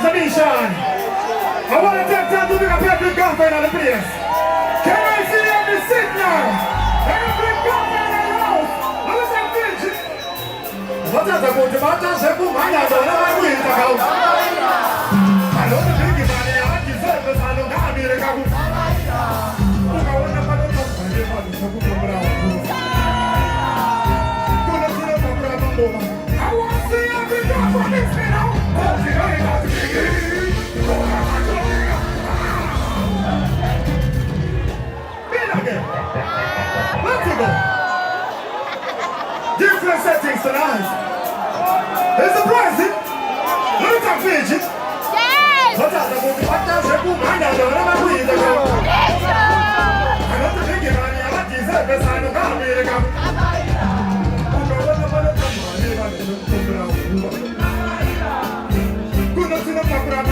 exhibition. I want to take time to bring up every girlfriend on the place. Can I see every signal? Every girlfriend in the house. I was a bitch. What's that about the matter? Say, boom, I don't know what we're talking about. I don't think it's on the art, it's service, I don't have it. I want to put it up. I want to see every girlfriend in the house. Different settings tonight. There's a present. Look at that fidget. Yes! What's that? What does it do? I don't know what we're doing. I don't think it's on the other service. I don't know where to go. Good luck to the program.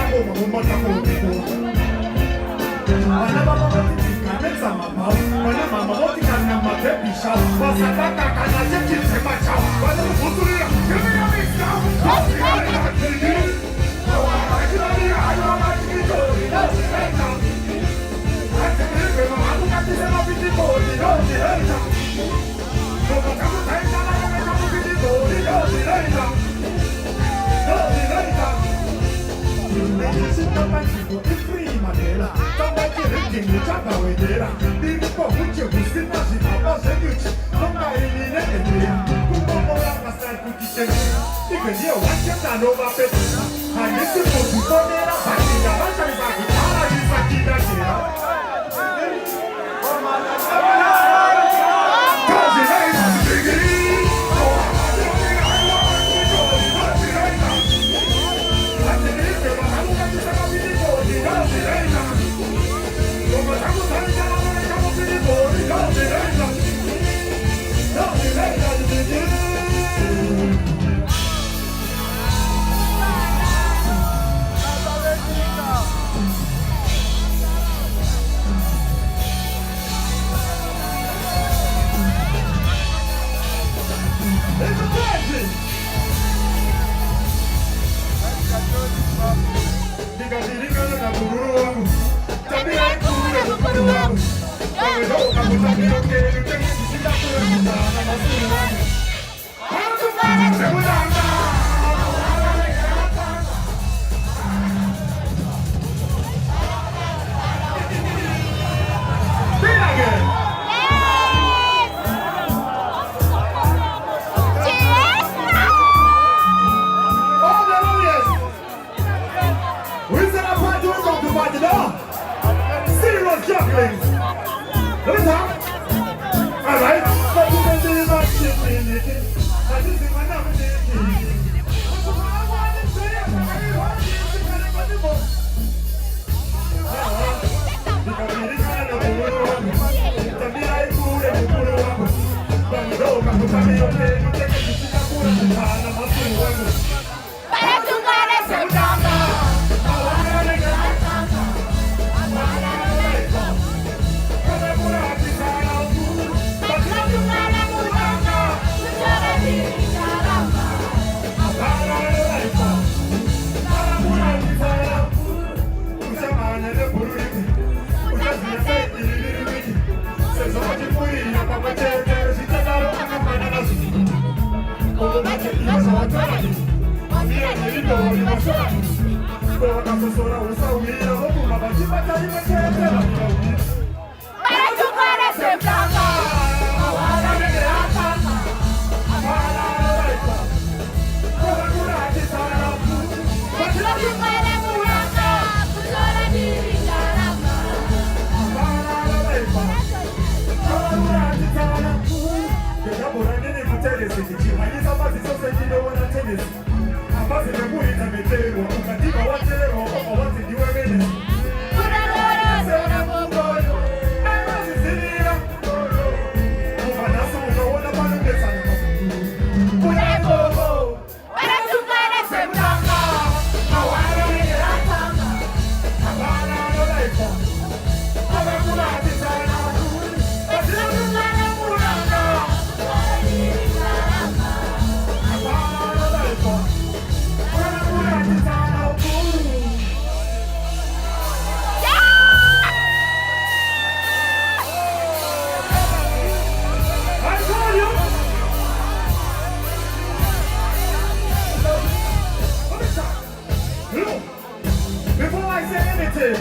party.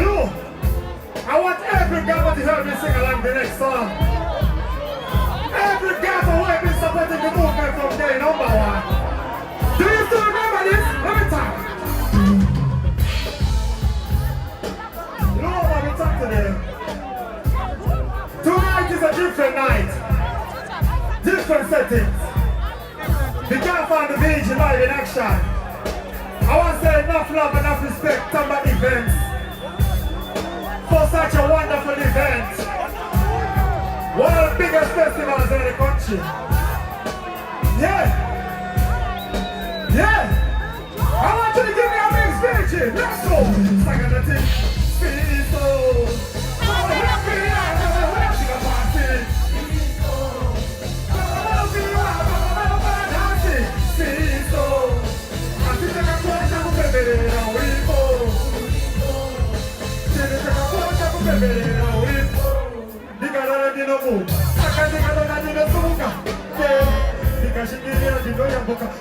Look, I want every gaffer to help me sing along the next song. Every gaffer who have been supporting the movement from day number one. Do you still remember this? Let me talk. You know what we talk today? Tonight is a different night. Different settings. The gaffer on the beach live in action. I want to say enough love, enough respect to my events. For such a wonderful event. One of the biggest festivals in the country. Yeah. Yeah. I want you to give me a big speech. Let's go. Second the thing. Speak so.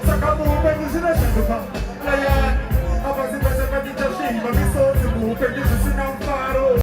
Saka